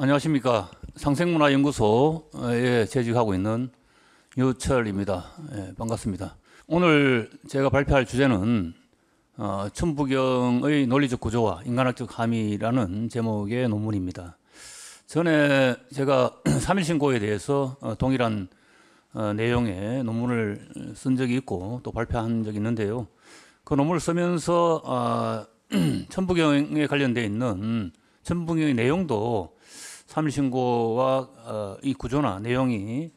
안녕하십니까. 상생문화연구소에 재직하고 있는 유철입니다. 반갑습니다. 오늘 제가 발표할 주제는 천부경의 논리적 구조와 인간학적 함의라는 제목의 논문입니다. 전에 제가 3일 신고에 대해서 동일한 내용의 논문을 쓴 적이 있고 또 발표한 적이 있는데요. 그 논문을 쓰면서 천부경에 관련되어 있는 천부경의 내용도 3일 신고와 이 구조나 내용이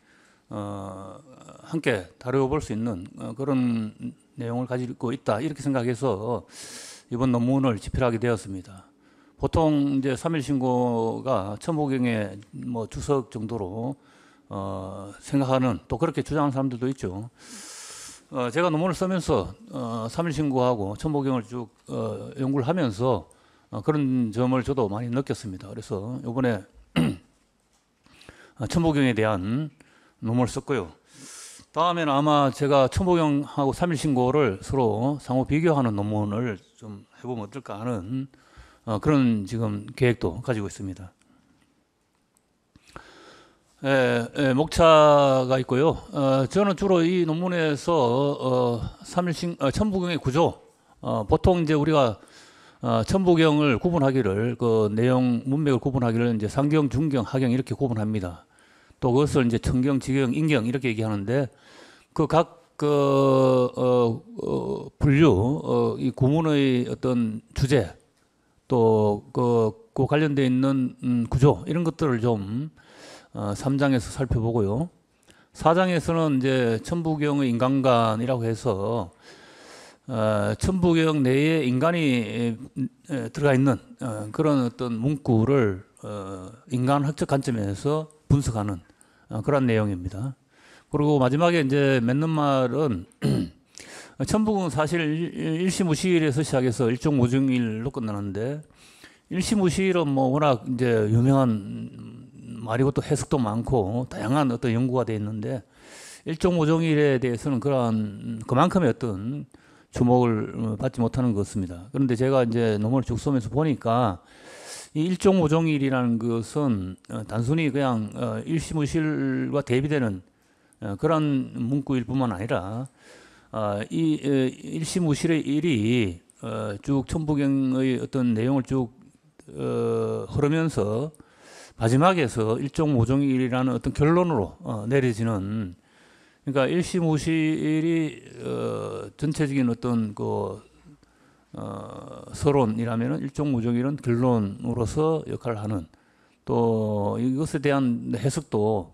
함께 다뤄볼 수 있는 그런 내용을 가지고 있다 이렇게 생각해서 이번 논문을 집필하게 되었습니다. 보통 이제 3일 신고가 천부경의 뭐 주석 정도로 생각하는, 또 그렇게 주장하는 사람들도 있죠. 제가 논문을 쓰면서 3일 신고하고 천부경을 쭉 연구를 하면서 그런 점을 저도 많이 느꼈습니다. 그래서 이번에 천부경에 대한 논문을 썼고요. 다음에는 아마 제가 천부경하고 3일 신고를 서로 상호 비교하는 논문을 좀 해보면 어떨까 하는 그런 지금 계획도 가지고 있습니다. 목차가 있고요. 저는 주로 이 논문에서 천부경의 구조, 보통 이제 우리가 천부경을 구분하기를, 그 내용 문맥을 구분하기를 이제 상경, 중경, 하경 이렇게 구분합니다. 또 그것을 이제 천경, 지경, 인경 이렇게 얘기하는데 그 각 분류, 이 구문의 어떤 주제, 또 그 관련되어 있는 구조 이런 것들을 좀 3장에서 살펴보고요. 4장에서는 이제 천부경의 인간관이라고 해서 천부경 내에 인간이 들어가 있는 그런 어떤 문구를 인간학적 관점에서 분석하는 그런 내용입니다. 그리고 마지막에 이제 맺는 말은 천부경은 사실 일시무시일에서 시작해서 일종무중일로 끝나는데, 일시무시일은 뭐 워낙 이제 유명한 말이고 또 해석도 많고 다양한 어떤 연구가 되어 있는데, 일종무중일에 대해서는 그만큼의 어떤 주목을 받지 못하는 것 같습니다. 그런데 제가 이제 논문을 쭉 쓰면서 보니까 이 일종무중일이라는 것은 단순히 그냥 일시무실과 대비되는 그런 문구일 뿐만 아니라 이 일시무실의 일이 쭉 천부경의 어떤 내용을 쭉 흐르면서 마지막에서 일종무중일이라는 어떤 결론으로 내려지는, 그러니까 일시무실이 전체적인 어떤 서론이라면 일종무중일은 결론으로서 역할을 하는, 또 이것에 대한 해석도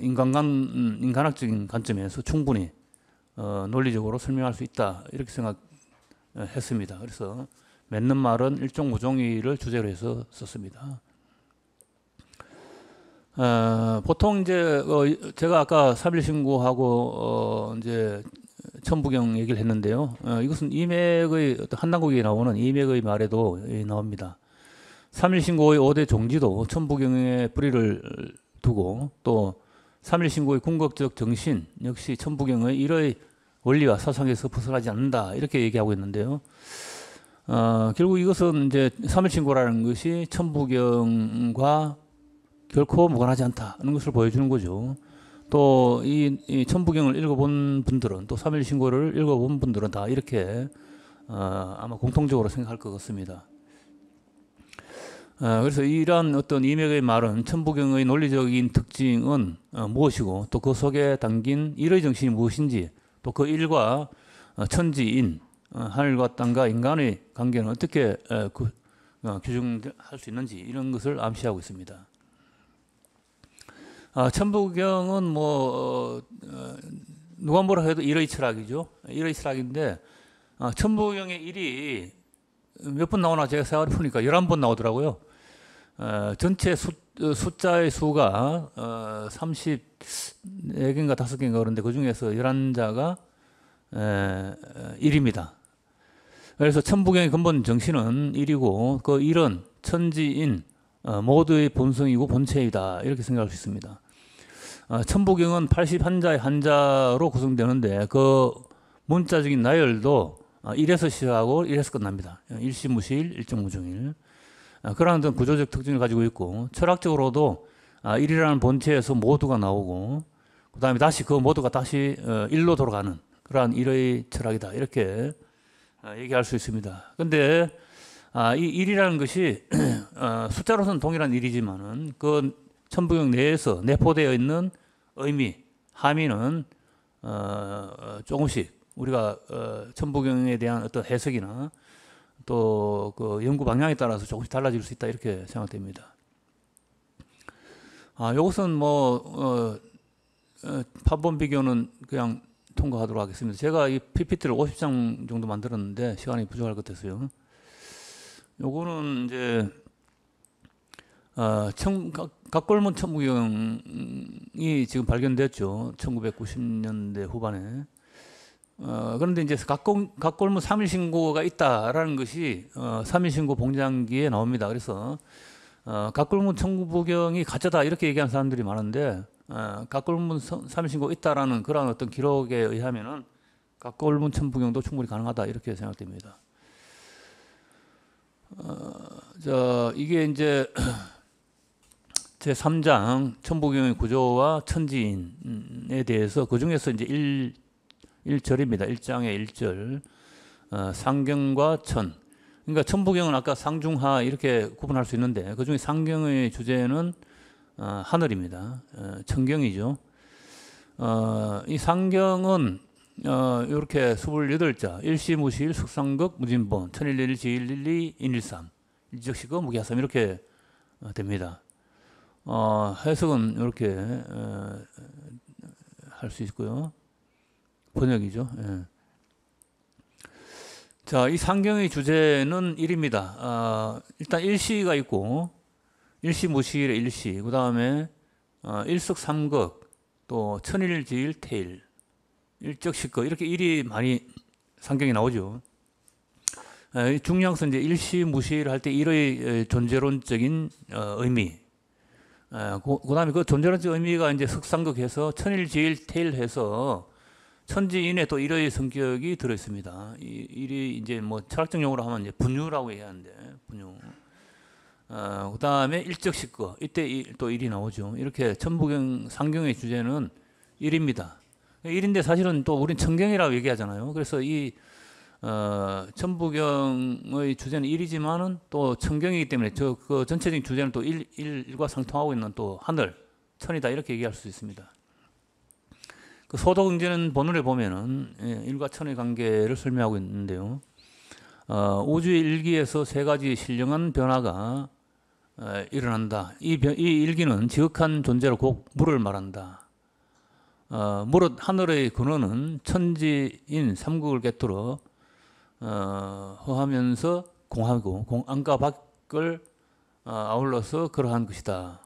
인간학적인 관점에서 충분히 논리적으로 설명할 수 있다 이렇게 생각했습니다. 그래서 맺는 말은 일종무중일을 주제로 해서 썼습니다. 보통 이제 제가 아까 3일 신고하고 이제 천부경 얘기를 했는데요. 이것은 이맥의 어떤 한당국에 나오는 이맥의 말에도 나옵니다. 3일 신고의 5대 종지도 천부경에 뿌리를 두고, 또 3일 신고의 궁극적 정신 역시 천부경의 일의 원리와 사상에서 벗어나지 않는다 이렇게 얘기하고 있는데요. 결국 이것은 이제 3일 신고라는 것이 천부경과 결코 무관하지 않다는 것을 보여주는 거죠. 또 이 천부경을 읽어본 분들은, 또 3일 신고를 읽어본 분들은 다 이렇게 아마 공통적으로 생각할 것 같습니다. 그래서 이러한 어떤 이맥의 말은 천부경의 논리적인 특징은 무엇이고, 또 그 속에 담긴 일의 정신이 무엇인지, 또 그 일과 천지인, 하늘과 땅과 인간의 관계는 어떻게 규정할 수 있는지, 이런 것을 암시하고 있습니다. 천부경은 뭐 누가 뭐라 해도 일의 철학이죠. 일의 철학인데 천부경의 일이 몇 번 나오나 제가 생각해 보니까 11번 나오더라고요. 전체 숫자의 수가 34개인가 5개인가 그런데 그 중에서 11자가 1입니다. 그래서 천부경의 근본 정신은 일이고, 그 일은 천지인 모두의 본성이고 본체이다 이렇게 생각할 수 있습니다. 천부경은 81자의 한자로 구성되는데 그 문자적인 나열도 1에서 시작하고 1에서 끝납니다. 일시무실, 일정무중일. 그러한 어떤 구조적 특징을 가지고 있고, 철학적으로도 일이라는 본체에서 모두가 나오고, 그 다음에 다시 그 모두가 다시 일로 돌아가는 그러한 일의 철학이다, 이렇게 얘기할 수 있습니다. 근데 이 일이라는 것이 숫자로서는 동일한 일이지만은 그 천부경 내에서 내포되어 있는 의미, 함의는 조금씩 우리가 천부경에 대한 어떤 해석이나 또 그 연구 방향에 따라서 조금씩 달라질 수 있다, 이렇게 생각됩니다. 이것은 판본 비교는 그냥 통과하도록 하겠습니다. 제가 이 PPT를 50장 정도 만들었는데 시간이 부족할 것 같아서요. 요거는 이제 각골문 천부경이 지금 발견됐죠. 1990년대 후반에. 그런데 이제 각골문 3일신고가 있다라는 것이 3일신고 봉장기에 나옵니다. 그래서 각골문 천부경이 가짜다, 이렇게 얘기하는 사람들이 많은데, 각골문 3일신고 있다라는 그런 어떤 기록에 의하면은 각골문 천부경도 충분히 가능하다, 이렇게 생각됩니다. 이게 이제 제 3장 천부경의 구조와 천지인에 대해서, 그 중에서 이제 1절입니다. 1장의 1절. 상경과 천. 그러니까 천부경은 아까 상중하 이렇게 구분할 수 있는데, 그 중에 상경의 주제는 하늘입니다. 천경이죠. 이 상경은 이렇게 28자, 일시무시일, 숙상극, 무진본, 천일일일, 지일일리, 인일삼, 일적시거, 무기하삼, 이렇게 됩니다. 해석은 이렇게 할 수 있고요. 번역이죠. 예. 자, 이 상경의 주제는 일입니다. 일단 일시가 있고, 일시무시일의 일시, 그 다음에 일석삼극, 또 천일지일, 태일, 일적시거, 이렇게 일이 많이 상경에 나오죠. 중요한 것은 이제 일시무시일 할 때 일의 존재론적인 의미, 그 다음에 그 존재론적 의미가 이제 석상극해서 천일지일, 태일해서 천지인에 또 일의 성격이 들어 있습니다. 이 일이 이제 뭐 철학적 용어로 하면 이제 분유라고 얘기하는데, 분유. 그 다음에 일적시거, 이때 또 일이 나오죠. 이렇게 천부경 상경의 주제는 일입니다. 일인데 사실은 또 우린 천경이라고 얘기하잖아요. 그래서 이 천부경의 주제는 일이지만은 또 천경이기 때문에 그 전체적인 주제는 또 일과 상통하고 있는 또 하늘, 천이다, 이렇게 얘기할 수 있습니다. 그 소도경제는 본문에 보면은 일과 천의 관계를 설명하고 있는데요. 우주의 일기에서 세 가지 신령한 변화가 일어난다. 이 일기는 지극한 존재로 곧 물을 말한다. 무릇 하늘의 근원은 천지인 삼국을 꿰뚫어 허하면서 공하고 안과 밖을 아울러서 그러한 것이다.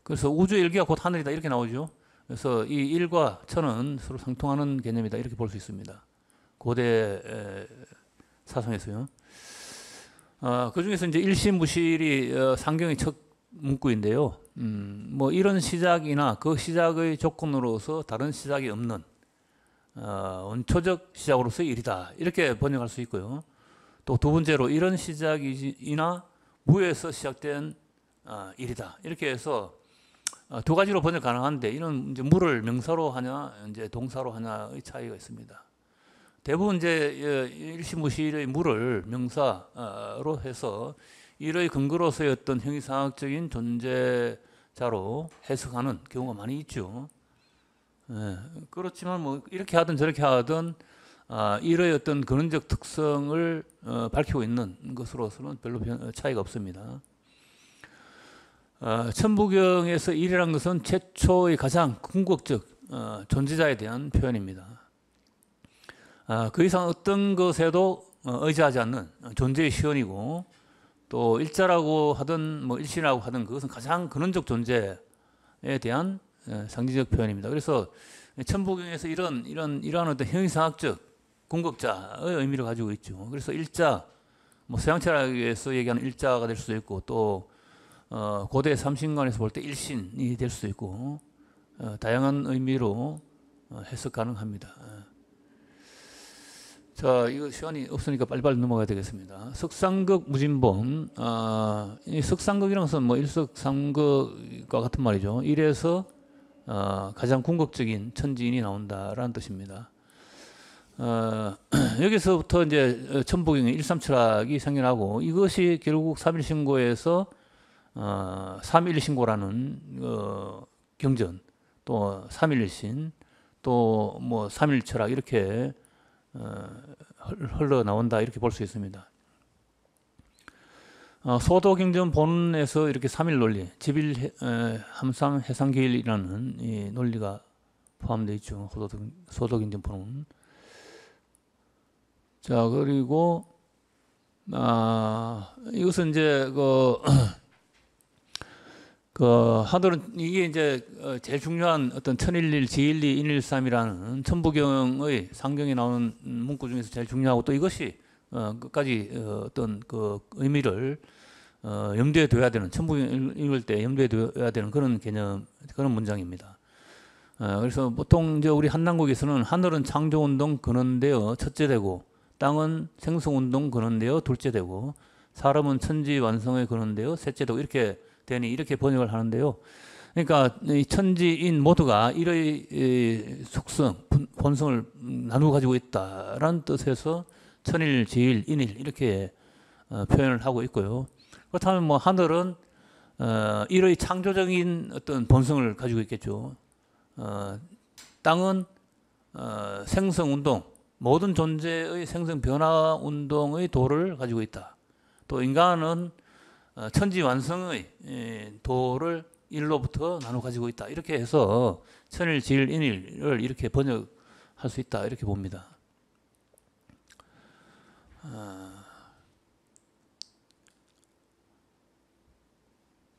그래서 우주의 일기가 곧 하늘이다, 이렇게 나오죠. 그래서 이 일과 천은 서로 상통하는 개념이다, 이렇게 볼 수 있습니다. 고대 사상에서요. 그 중에서 이제 일시무실이 상경의 첫 문구인데요. 뭐 이런 시작이나 그 시작의 조건으로서 다른 시작이 없는 원초적 시작으로서의 일이다, 이렇게 번역할 수 있고요. 또 두 번째로 이런 시작이나 무에서 시작된 일이다, 이렇게 해서 두 가지로 번역 가능한데, 이런 이제 물을 명사로 하냐 이제 동사로 하냐의 차이가 있습니다. 대부분 이제 일시무실의 물을 명사로 해서 일의 근거로서의 어떤 형이상학적인 존재자로 해석하는 경우가 많이 있죠. 그렇지만 뭐 이렇게 하든 저렇게 하든 일의 어떤 근원적 특성을 밝히고 있는 것으로서는 별로 차이가 없습니다. 천부경에서 일이라는 것은 최초의 가장 궁극적 존재자에 대한 표현입니다. 그 이상 어떤 것에도 의지하지 않는 존재의 시언이고, 또 일자라고 하든 뭐 일신이라고 하든 그것은 가장 근원적 존재에 대한 상징적 표현입니다. 그래서 천부경에서 이러한 어떤 형이상학적 궁극자의 의미를 가지고 있죠. 그래서 일자, 뭐 서양철학에서 얘기하는 일자가 될 수도 있고, 또 고대 삼신관에서 볼 때 일신이 될 수도 있고, 다양한 의미로 해석 가능합니다. 자, 이거 시간이 없으니까 빨리빨리 넘어가야 되겠습니다. 석상극 무진본, 이 석상극이라는 것은 뭐 일석삼극과 같은 말이죠. 이래서 가장 궁극적인 천지인이 나온다라는 뜻입니다. 여기서부터 이제 천부경의 일삼철학이 생겨나고, 이것이 결국 삼일신고에서 3일신고라는 경전, 또 삼일신, 또 뭐 삼일철학 이렇게 흘러나온다 이렇게 볼 수 있습니다. 소도경전 본에서 이렇게 삼일 논리, 집일 함상 해상계일이라는 이 논리가 포함되어 있죠. 소도경전 본은. 자, 그리고 이것은 이제 하늘은 이게 이제 제일 중요한 어떤 천일일, 지일리, 인일삼이라는 천부경의 상경에 나오는 문구 중에서 제일 중요하고, 또 이것이 끝까지 어떤 그 의미를 염두에 둬야 되는, 천부경 읽을 때 염두에 둬야 되는 그런 개념, 그런 문장입니다. 그래서 보통 이제 우리 한남국에서는 하늘은 창조운동 근원되어 첫째 되고, 땅은 생성운동 근원되어 둘째 되고, 사람은 천지 완성의 근원되어 셋째 되고 이렇게 되니 이렇게 번역을 하는데요. 그러니까 이 천지인 모두가 이의 속성, 본성을 나누어 가지고 있다라는 뜻에서 천일, 지일, 인일 이렇게 표현을 하고 있고요. 그렇다면 뭐 하늘은 이의 창조적인 어떤 본성을 가지고 있겠죠. 땅은 생성운동, 모든 존재의 생성 변화 운동의 도를 가지고 있다. 또 인간은 천지 완성의 도를 일로부터 나눠 가지고 있다. 이렇게 해서 천일, 지일, 인일을 이렇게 번역할 수 있다. 이렇게 봅니다.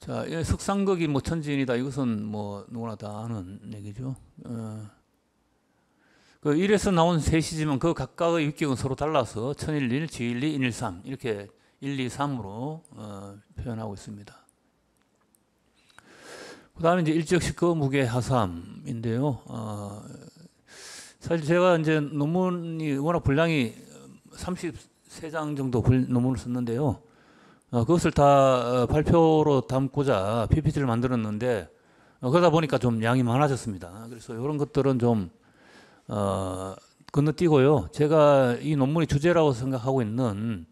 자, 석상극이 뭐 천지인이다. 이것은 뭐 누구나 다 아는 얘기죠. 그 일에서 나온 셋이지만 그 각각의 육격은 서로 달라서 천일일, 지일리, 인일삼 이렇게 1, 2, 3으로 표현하고 있습니다. 그 다음에 이제 일적식거 무게 하삼인데요. 사실 제가 이제 논문이 워낙 분량이 33장 정도 논문을 썼는데요. 그것을 다 발표로 담고자 PPT를 만들었는데, 그러다 보니까 좀 양이 많아졌습니다. 그래서 이런 것들은 좀 건너뛰고요. 제가 이 논문의 주제라고 생각하고 있는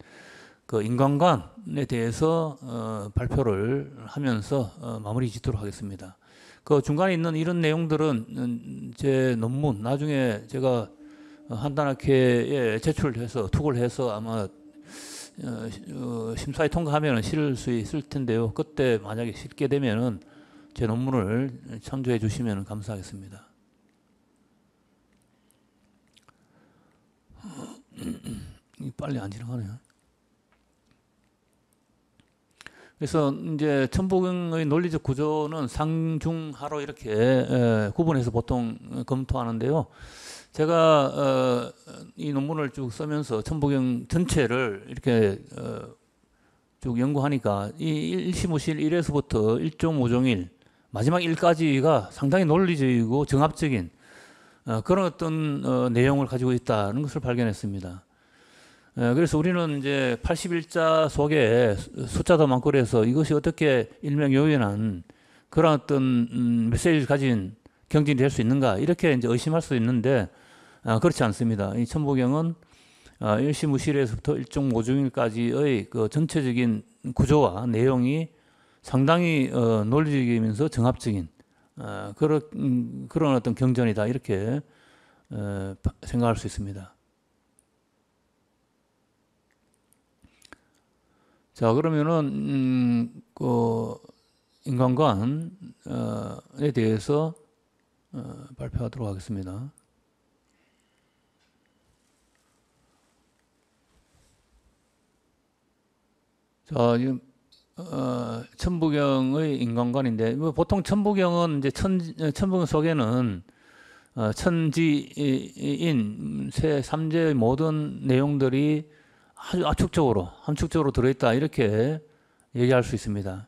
그 인간관에 대해서 발표를 하면서 마무리 짓도록 하겠습니다. 그 중간에 있는 이런 내용들은 제 논문 나중에 제가 한단학회에 제출해서 투고를 해서 아마 심사에 통과하면 실을 수 있을 텐데요. 그때 만약에 실게 되면은 제 논문을 참조해 주시면 감사하겠습니다. 빨리 안 지나가네요. 그래서 이제 천부경의 논리적 구조는 상중하로 이렇게 구분해서 보통 검토하는데요. 제가 이 논문을 쭉 쓰면서 천부경 전체를 이렇게 쭉 연구하니까 이 일시무실 1에서부터 1종5종일 마지막 1까지가 상당히 논리적이고 정합적인 그런 어떤 내용을 가지고 있다는 것을 발견했습니다. 그래서 우리는 이제 81자 속에 숫자도 많고 그래서 이것이 어떻게 일명요연한 그런 어떤 메시지를 가진 경진이 될 수 있는가 이렇게 이제 의심할 수 있는데 그렇지 않습니다. 이 천부경은 일시무실에서부터 일종오종일까지의 그 전체적인 구조와 내용이 상당히 논리적이면서 정합적인 그런 어떤 경전이다 이렇게 생각할 수 있습니다. 자, 그러면은 그 인간관에 대해서 발표하도록 하겠습니다. 자, 지금 천부경의 인간관인데 보통 천부경은 이제 천부경 속에는 천지인 삼재의 모든 내용들이 아주 함축적으로 들어있다 이렇게 얘기할 수 있습니다.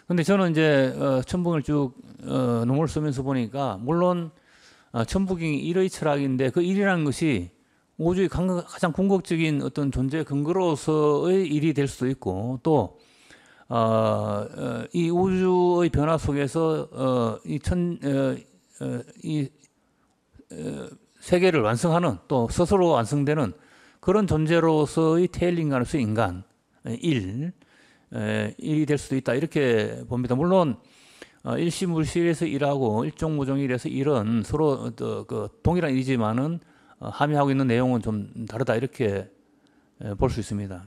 근데 저는 이제 천부경을 쭉 논문을 쓰면서 보니까 물론 천부경이 일의 철학인데 그 일이라는 것이 우주의 가장 궁극적인 어떤 존재 근거로서의 일이 될 수도 있고 또 이 우주의 변화 속에서 이 세계를 완성하는 또 스스로 완성되는 그런 존재로서의 테일 인간으로서 인간 일이 될 수도 있다 이렇게 봅니다. 물론 일시물실에서 일하고 일종무종일에서 일은 서로 그 동일한 일이지만은 함의하고 있는 내용은 좀 다르다 이렇게 볼 수 있습니다.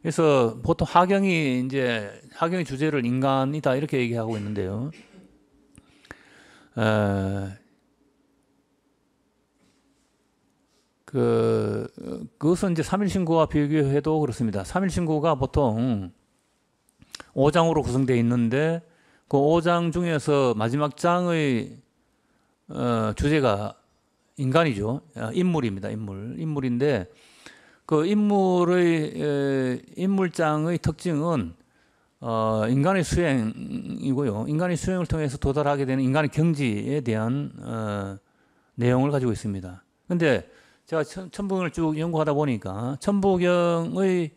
그래서 보통 하경이 주제를 인간이다 이렇게 얘기하고 있는데요. 그것은 이제 삼일신고와 비교해도 그렇습니다. 삼일신고가 보통 5장으로 구성되어 있는데 그 5장 중에서 마지막 장의 주제가 인간이죠. 인물입니다. 인물인데 그 인물장의 특징은 인간의 수행이고요. 인간의 수행을 통해서 도달하게 되는 인간의 경지에 대한 내용을 가지고 있습니다. 근데 제가 천부경을 쭉 연구하다 보니까 천부경의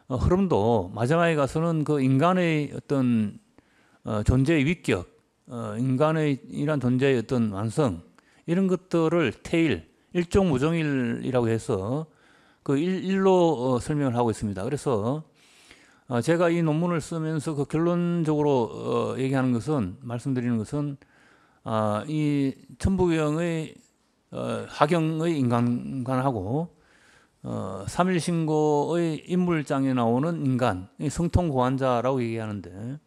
흐름도 마지막에 가서는 그 인간의 어떤 존재의 위격, 인간의 이란 존재의 어떤 완성 이런 것들을 테일, 일종무종일이라고 해서 그 일로 설명을 하고 있습니다. 그래서 제가 이 논문을 쓰면서 그 결론적으로 얘기하는 것은 말씀드리는 것은 이 천부경의 하경의 인간관하고 삼일신고의 인물장에 나오는 인간, 성통고환자라고 얘기하는데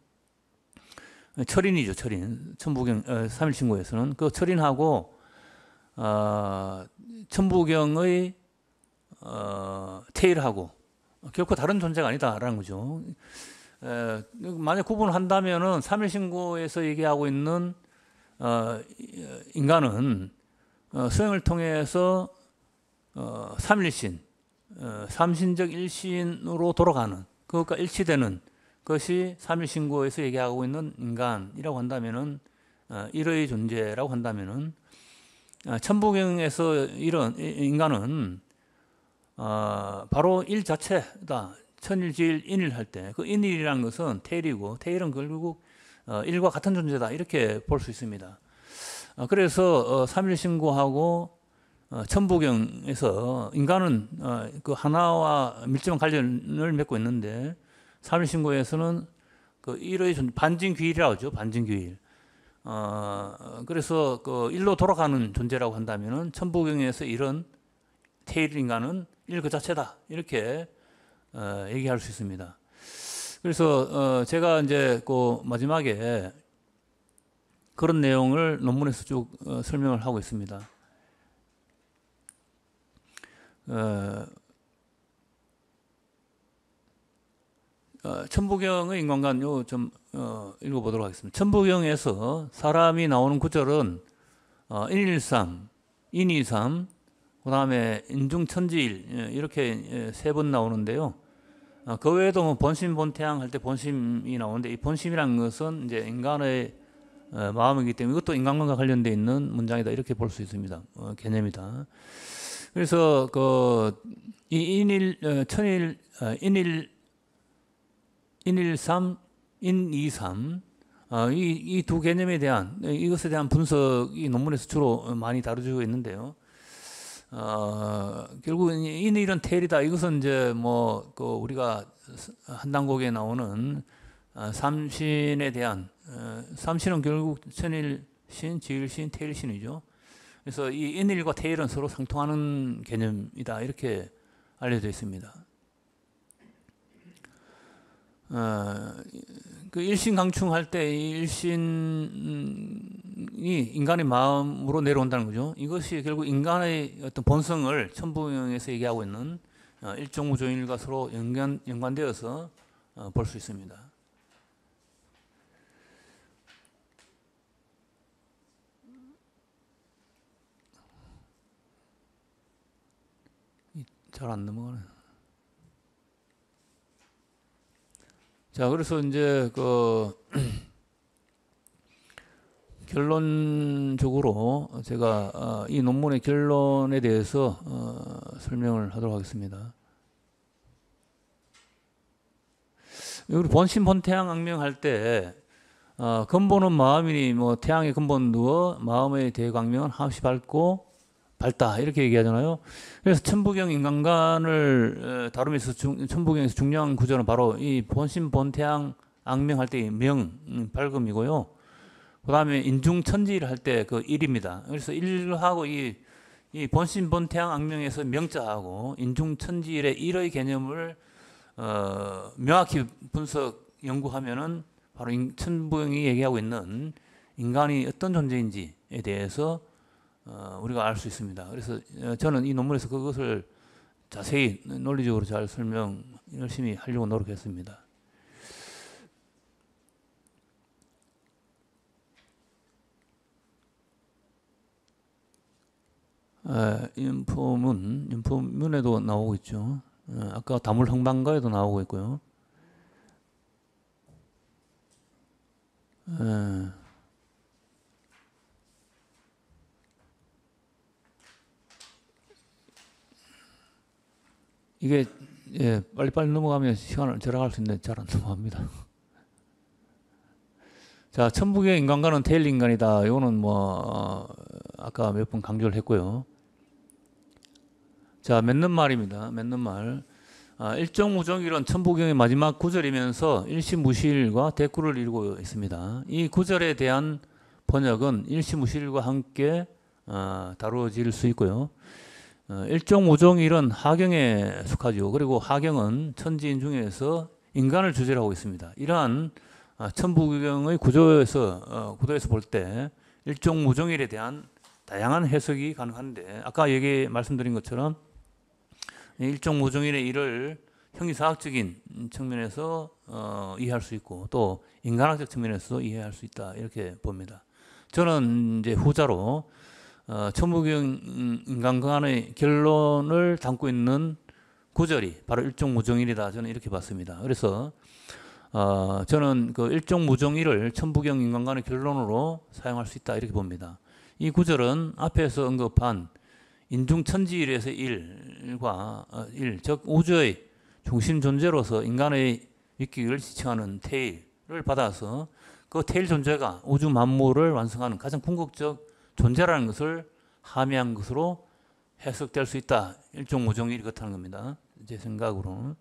철인이죠, 철인. 천부경 삼일신고에서는 그 철인하고 천부경의 테일하고 결코 다른 존재가 아니다라는 거죠. 만약 구분한다면은 삼일신고에서 얘기하고 있는 인간은 수행을 통해서 삼일신, 삼신적 일신으로 돌아가는 그것과 일치되는 것이 삼일신고에서 얘기하고 있는 인간이라고 한다면은 일의 존재라고 한다면은 천부경에서 이런 인간은 바로 일 자체다. 천일지일 인일 할 때 그 인일이라는 것은 테일이고 테일은 결국 일과 같은 존재다 이렇게 볼 수 있습니다. 그래서 삼일신고하고 천부경에서 인간은 그 하나와 밀접한 관련을 맺고 있는데 삼일신고에서는 그 일의 반진귀일이라고 하죠. 반진귀일. 그래서 그 일로 돌아가는 존재라고 한다면은 천부경에서 일은 테일 인간은 일 그 자체다 이렇게 얘기할 수 있습니다. 그래서 제가 이제 그 마지막에 그런 내용을 논문에서 쭉 설명을 하고 있습니다. 천부경의 인간관 좀 읽어보도록 하겠습니다. 천부경에서 사람이 나오는 구절은 113, 인이삼, 그 다음에 인중천지일 이렇게 세 번 나오는데요. 그 외에도 뭐 본심, 본태양 할 때 본심이 나오는데 이 본심이라는 것은 이제 인간의 마음이기 때문에 이것도 인간관과 관련되어 있는 문장이다 이렇게 볼 수 있습니다. 개념이다. 그래서 이 천일, 인일삼, 인이삼 이 두 개념에 대한 이것에 대한 분석이 논문에서 주로 많이 다루어지고 있는데요. 결국 인일은 테일이다. 이것은 이제 우리가 한당곡에 나오는 삼신에 대한 삼신은 결국 천일신, 지일신, 테일신이죠. 그래서 이 인일과 테일은 서로 상통하는 개념이다 이렇게 알려져 있습니다. 그 일신강충할 때 이 일신이 인간의 마음으로 내려온다는 거죠. 이것이 결국 인간의 어떤 본성을 천부경에서 얘기하고 있는 일종무종일과 서로 연관되어서 볼 수 있습니다. 잘 안 넘어가네. 자, 그래서 이제 결론적으로 제가 이 논문의 결론에 대해서 설명을 하도록 하겠습니다. 우리 본심 본태양 악명할 때 근본은 마음이니 뭐 태양의 근본 누워 마음의 대광명은 한없이 밝고 밝다 이렇게 얘기하잖아요. 그래서 천부경 인간관을 다루면서 천부경에서 중요한 구조는 바로 이 본심 본태양 악명할 때의 명 밝음이고요. 그 다음에 인중천지를 할 때 그 일입니다. 그래서 일하고 이 본심 본태양 악명에서 명자하고 인중천지일의 일의 개념을 명확히 분석 연구하면은 바로 천부경이 얘기하고 있는 인간이 어떤 존재인지에 대해서 우리가 알 수 있습니다. 그래서 저는 이 논문에서 그것을 자세히 논리적으로 잘 설명 열심히 하려고 노력했습니다. 연포문에도 나오고 있죠. 아까 다물흥방가에도 나오고 있고요. 이게 빨리빨리 넘어가면 시간을 절약할 수 있는데 잘 안 넘어갑니다. 자, 천부경 인간과는 테일 인간이다. 이거는 뭐 아까 몇 번 강조를 했고요. 자, 맺는 말입니다. 맺는 말. 일정무정일은 천부경의 마지막 구절이면서 일시무실과 대꾸를 이루고 있습니다. 이 구절에 대한 번역은 일시무실과 함께 다루어질 수 있고요. 일정무정일은 하경에 속하죠. 그리고 하경은 천지인 중에서 인간을 주제로 하고 있습니다. 이러한 천부경의 구도에서 볼 때 일정무정일에 대한 다양한 해석이 가능한데 아까 말씀드린 것처럼 일정무정일의 일을 형이사학적인 측면에서 이해할 수 있고 또 인간학적 측면에서 이해할 수 있다 이렇게 봅니다. 저는 이제 후자로 천부경 인간관의 결론을 담고 있는 구절이 바로 일정무정일이다 저는 이렇게 봤습니다. 그래서 저는 그 일정무정일을 천부경 인간관의 결론으로 사용할 수 있다 이렇게 봅니다. 이 구절은 앞에서 언급한 인중천지일에서 일과 즉 우주의 중심 존재로서 인간의 위기를 지칭하는 태일을 받아서 그 태일 존재가 우주 만물을 완성하는 가장 궁극적 존재라는 것을 함의한 것으로 해석될 수 있다. 일종무정일이 그렇다는 겁니다. 제 생각으로.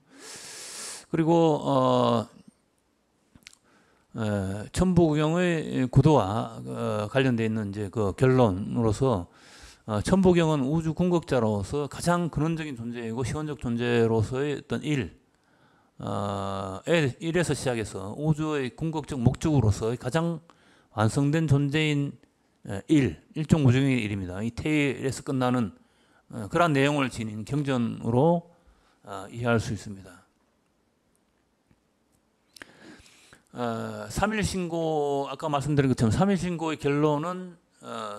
그리고 천부경의 구도와 관련되어 있는 이제 그 결론으로서 천부경은 우주 궁극자로서 가장 근원적인 존재이고 시원적 존재로서의 어떤 일에서 시작해서 우주의 궁극적 목적으로서의 가장 완성된 존재인 일종무정의 일입니다. 이 태일에서 끝나는 그러한 내용을 지닌 경전으로 이해할 수 있습니다. 삼일신고 아까 말씀드린 것처럼 삼일신고의 결론은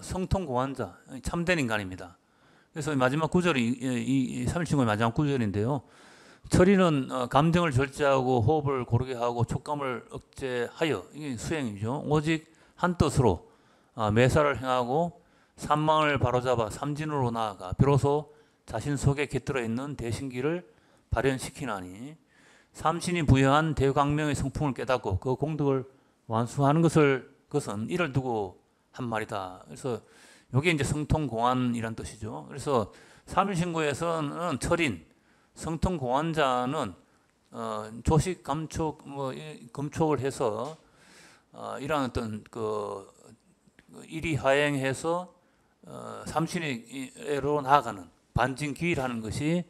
성통공환자 참된 인간입니다. 그래서 마지막 구절이 이 삼일신고의 마지막 구절인데요. 철이는 감정을 절제하고 호흡을 고르게 하고 촉감을 억제하여 이게 수행이죠. 오직 한 뜻으로 매사를 행하고 삼망을 바로잡아 삼진으로 나아가 비로소 자신 속에 깃들어 있는 대신기를 발현시키나니 삼신이 부여한 대광명의 성품을 깨닫고 그 공덕을 완수하는 그것은 이를 두고 한 말이다. 그래서 이게 이제 성통공환이란 뜻이죠. 그래서 삼일신고에서는 철인, 성통공환자는 조식 감촉, 검촉을 해서 이러한 어떤 그 일이 하행해서 삼신의로 나아가는 반진기일하는 것이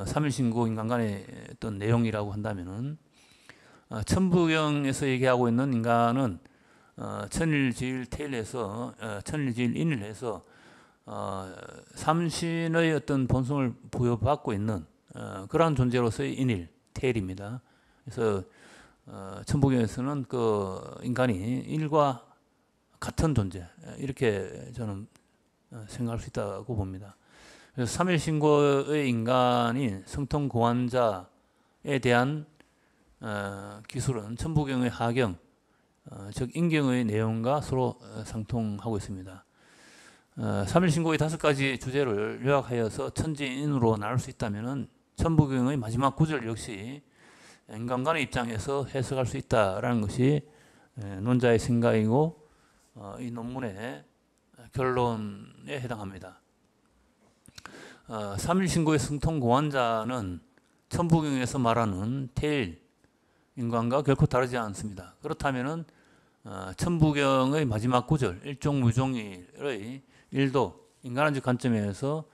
삼일신고 인간관의 어떤 내용이라고 한다면은 천부경에서 얘기하고 있는 인간은 천일지일 태일에서 천일지일 인일해서 삼신의 어떤 본성을 부여받고 있는 그러한 존재로서의 인일 태일입니다. 그래서 천부경에서는 그 인간이 일과 같은 존재 이렇게 저는 생각할 수 있다고 봅니다. 그래서 삼일신고의 인간인 성통공환자에 대한 기술은 천부경의 하경 즉 인경의 내용과 서로 상통하고 있습니다. 3일 신고의 5가지 주제를 요약하여서 천지인으로 나눌 수 있다면 천부경의 마지막 구절 역시 인간관의 입장에서 해석할 수 있다라는 것이 논자의 생각이고 이 논문의 결론에 해당합니다. 3일 신고의 승통 고안자는 천부경에서 말하는 태일 인간과 결코 다르지 않습니다. 그렇다면 천부경의 마지막 구절 일종무종일의 일도 인간론적 관점에서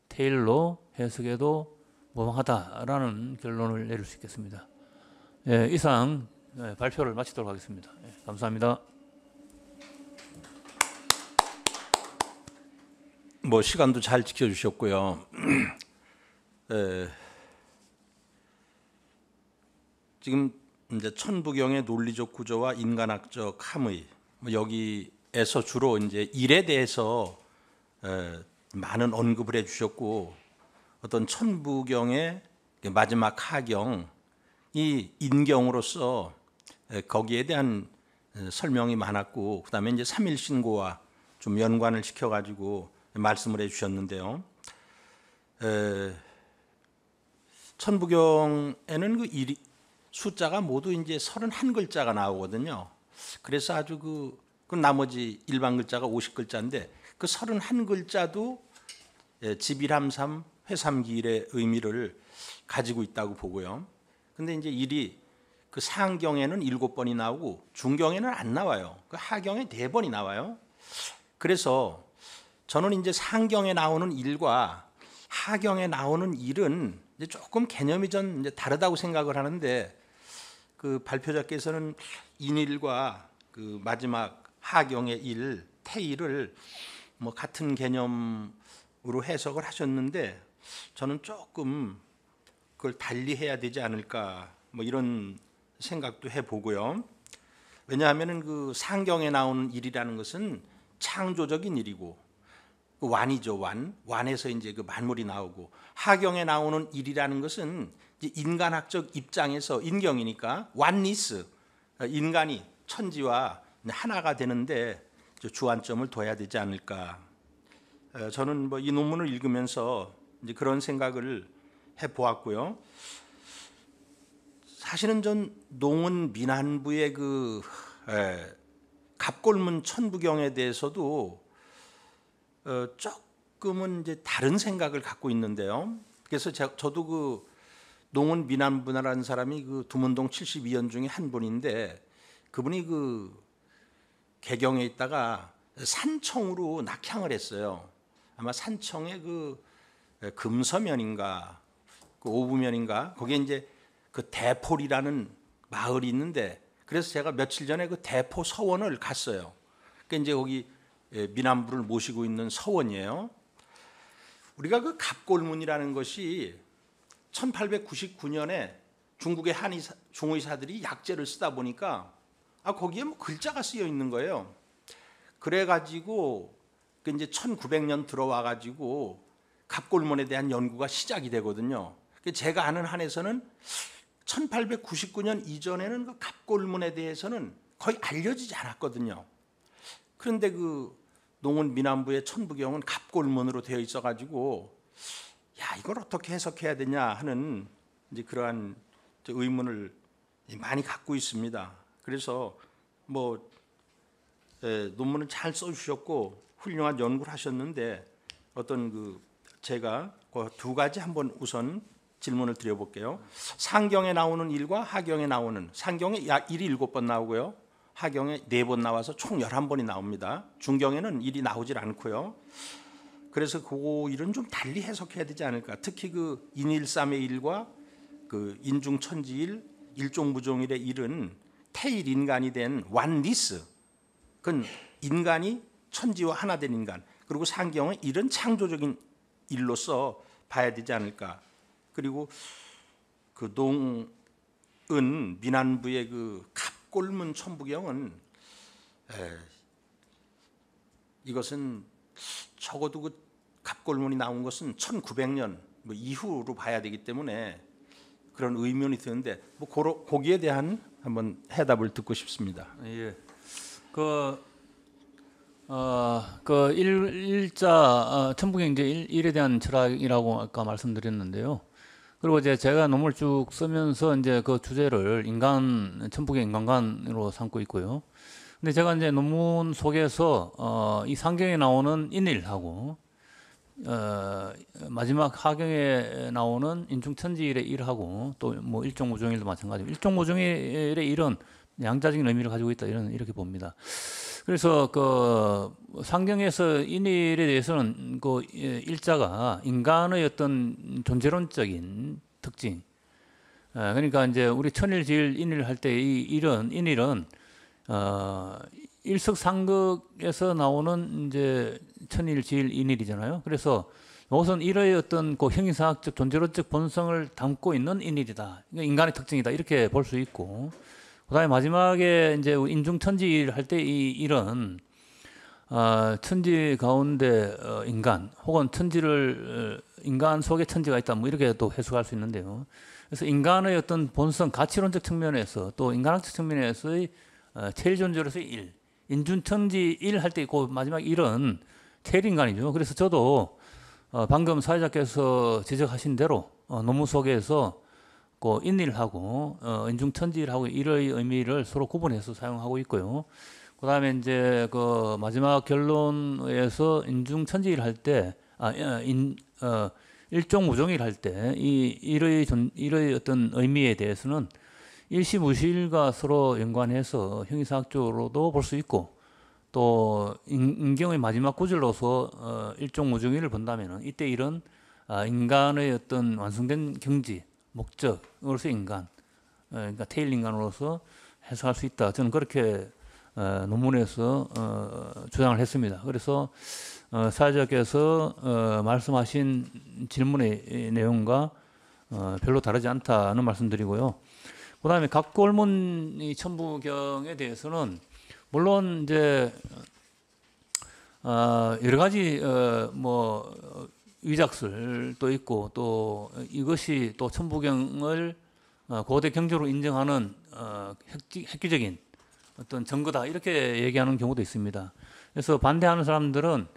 태일로 해석해도 무방하다라는 결론을 내릴 수 있겠습니다. 이상 발표를 마치도록 하겠습니다. 감사합니다. 뭐 시간도 잘 지켜주셨고요. 지금 이제 천부경의 논리적 구조와 인간학적 함의 여기에서 주로 이제 일에 대해서 많은 언급을 해주셨고, 어떤 천부경의 마지막 하경이 인경으로서 거기에 대한 설명이 많았고, 그다음에 이제 삼일신고와 좀 연관을 시켜가지고 말씀을 해주셨는데요. 천부경에는 그 일이 숫자가 모두 이제 31글자가 나오거든요. 그래서 아주 그 나머지 일반 글자가 50글자인데 그 31글자도 지빌함삼 회삼기일의 의미를 가지고 있다고 보고요. 근데 이제 일이 그 상경에는 7번이 나오고 중경에는 안 나와요. 그 하경에 4번이 나와요. 그래서 저는 이제 상경에 나오는 일과 하경에 나오는 일은 이제 조금 개념이 좀 이제 다르다고 생각을 하는데, 그 발표자께서는 인일과 그 마지막 하경의 일, 태일을 뭐 같은 개념으로 해석을 하셨는데, 저는 조금 그걸 달리 해야 되지 않을까 뭐 이런 생각도 해보고요. 왜냐하면은 그 상경에 나오는 일이라는 것은 창조적인 일이고, 그 완이죠, 완에서 이제 그 만물이 나오고, 하경에 나오는 일이라는 것은 이제 인간학적 입장에서 인경이니까 완리스, 인간이 천지와 하나가 되는데 주안점을 둬야 되지 않을까. 저는 뭐 이 논문을 읽으면서 이제 그런 생각을 해보았고요. 사실은 전 농은 민한부의 그 갑골문 천부경에 대해서도 조금은 이제 다른 생각을 갖고 있는데요. 그래서 저도 그 농은 민한부라는 사람이 그 두문동 72연 중에 한 분인데, 그분이 그 개경에 있다가 산청으로 낙향을 했어요. 아마 산청의 그 금서면인가 그 오부면인가 거기에 이제 그 대포리라는 마을이 있는데, 그래서 제가 며칠 전에 그 대포 서원을 갔어요. 그러니까 이제 거기 민한부를 모시고 있는 서원이에요. 우리가 그 갑골문이라는 것이 1899년에 중국의 중의사들이 약재를 쓰다 보니까 거기에 뭐 글자가 쓰여 있는 거예요. 그래가지고 이제 1900년 들어와 가지고 갑골문에 대한 연구가 시작이 되거든요. 제가 아는 한에서는 1899년 이전에는 그 갑골문에 대해서는 거의 알려지지 않았거든요. 그런데 그 농은 민한부의 천부경은 갑골문으로 되어 있어가지고 이걸 어떻게 해석해야 되냐 하는 이제 그러한 의문을 많이 갖고 있습니다. 그래서 뭐 논문을 잘 써주셨고 훌륭한 연구를 하셨는데, 어떤 그 제가 그 2가지 한번 우선 질문을 드려볼게요. 상경에 나오는 일과 하경에 나오는, 상경에 일이 7번 나오고요, 하경에 4번 나와서 총 11번이 나옵니다. 중경에는 일이 나오질 않고요. 그래서 그 일은 좀 달리 해석해야 되지 않을까. 특히 그 인일삼의 일과 그 인중천지일, 일종무종일의 일은 태일 인간이 된 완리스, 그건 인간이 천지와 하나 된 인간, 그리고 상경의 일은 창조적인 일로서 봐야 되지 않을까. 그리고 그 농은 민한부의 그 갑골문 천부경은 이것은 적어도 그 갑골문이 나온 것은 1900년 뭐 이후로 봐야 되기 때문에 그런 의문이 드는데 뭐 거기에 대한 한번 해답을 듣고 싶습니다. 예. 일자 천부경제 일에 대한 철학이라고 아까 말씀드렸는데요. 그리고 이제 제가 논문을 쭉 쓰면서 이제 그 주제를 천부경 인간관으로 삼고 있고요. 근데 제가 이제 논문 속에서 이 상경에 나오는 인일하고 마지막 하경에 나오는 인중천지일의 일하고 또 뭐 일종무종일도 마찬가지고 일종무종일의 일은 양자적인 의미를 가지고 있다 이렇게 봅니다. 그래서 그 상경에서 인일에 대해서는 그 일자가 인간의 어떤 존재론적인 특징, 그러니까 이제 우리 천일지일 인일 할 때 이 인일은 일석상극에서 나오는 이제 천일지일 인일이잖아요. 그래서 이것은 일의 어떤 그 형이상학적 존재론적 본성을 담고 있는 인일이다. 그러니까 인간의 특징이다. 이렇게 볼 수 있고, 그다음에 마지막에 이제 인중천지일 할 때 이 일은 천지 가운데 인간 혹은 천지를 인간 속에 천지가 있다. 뭐 이렇게 또 해석할 수 있는데요. 그래서 인간의 어떤 본성, 가치론적 측면에서 또 인간학적 측면에서의 체일 존재로서의 일, 인중천지 일 할 때 그 마지막 일은 체일 인간이죠. 그래서 저도 방금 사회자께서 지적하신 대로 논문 속에서 그 인일하고 인중천지일하고 일의 의미를 서로 구분해서 사용하고 있고요. 그다음에 이제 그 마지막 결론에서 인중천지일 할 때 일종무종일 할 때 이 일의 어떤 의미에 대해서는 일시무실과 서로 연관해서 형이상학적으로도 볼 수 있고 또 인경의 마지막 구절로서 일종무종일을 본다면은 이때 일은 인간의 어떤 완성된 경지 목적으로서 인간, 그러니까 테일 인간으로서 해석할 수 있다. 저는 그렇게 논문에서 주장을 했습니다. 그래서 사회자께서 말씀하신 질문의 내용과 별로 다르지 않다는 말씀드리고요. 그다음에 각골문이 천부경에 대해서는 물론 이제 여러 가지 뭐 위작설도 있고 또 이것이 또 천부경을 고대 경제로 인정하는 획기적인 어떤 증거다 이렇게 얘기하는 경우도 있습니다. 그래서 반대하는 사람들은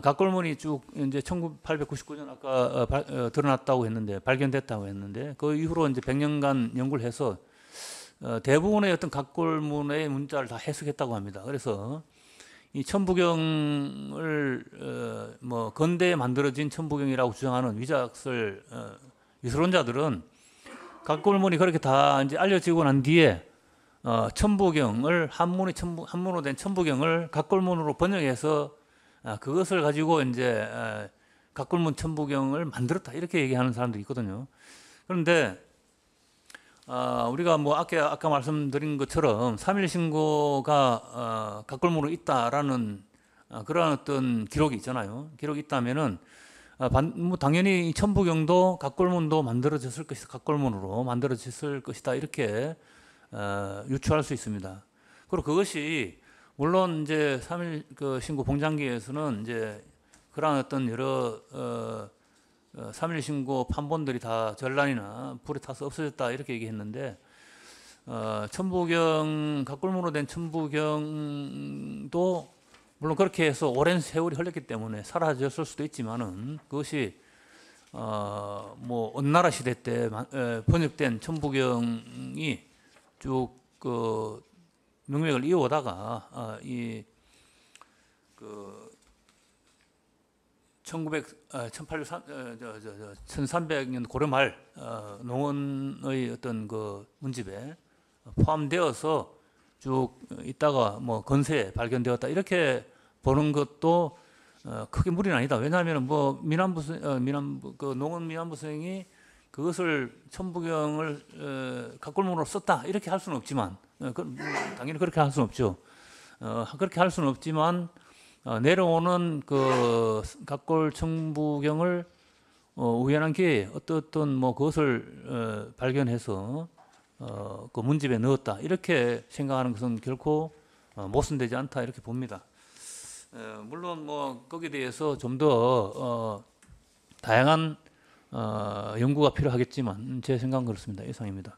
각골문이 쭉 이제 1899년 아까 드러났다고 했는데 발견됐다고 했는데 그 이후로 이제 100년간 연구를 해서 대부분의 어떤 각골문의 문자를 다 해석했다고 합니다. 그래서 이 천부경을 뭐 근대에 만들어진 천부경이라고 주장하는 위작설 위설론자들은 각골문이 그렇게 다 이제 알려지고 난 뒤에 천부경을 한문으로 된 천부경을 각골문으로 번역해서 그것을 가지고 이제 각골문 천부경을 만들었다 이렇게 얘기하는 사람도 있거든요. 그런데 우리가 뭐 아까 말씀드린 것처럼 삼일신고가 각골문으로 있다라는 그러한 어떤 기록이 있잖아요. 기록이 있다면은 뭐 당연히 천부경도 각골문도 만들어졌을 것이다. 각골문으로 만들어졌을 것이다. 이렇게 유추할 수 있습니다. 그리고 그것이 물론 이제 삼일 그 신고 봉장기에서는 이제 그러한 어떤 여러 삼일 신고 판본들이 다 전란이나 불에 타서 없어졌다 이렇게 얘기했는데 천부경 각골문으로 된 천부경도 물론 그렇게 해서 오랜 세월이 흘렀기 때문에 사라졌을 수도 있지만은 그것이 뭐 은나라 시대 때 번역된 천부경이 쭉 그 명맥을 이어오다가 이 그 1300년 고려 말 농원의 어떤 그 문집에 포함되어서 쭉 있다가 뭐 건세에 발견되었다 이렇게 보는 것도 크게 무리는 아니다. 왜냐하면 뭐 민안부 그 농원 민안부생이 그것을 천부경을 각골문으로 썼다 이렇게 할 수는 없지만 당연히 그렇게 할 수는 없죠. 그렇게 할 수는 없지만 내려오는 그 각골 천부경을 우연한 기회에 어떤 뭐 그것을 발견해서 그 문집에 넣었다 이렇게 생각하는 것은 결코 모순되지 않다 이렇게 봅니다. 물론 뭐 거기에 대해서 좀 더 다양한 연구가 필요하겠지만 제 생각은 그렇습니다. 이상입니다.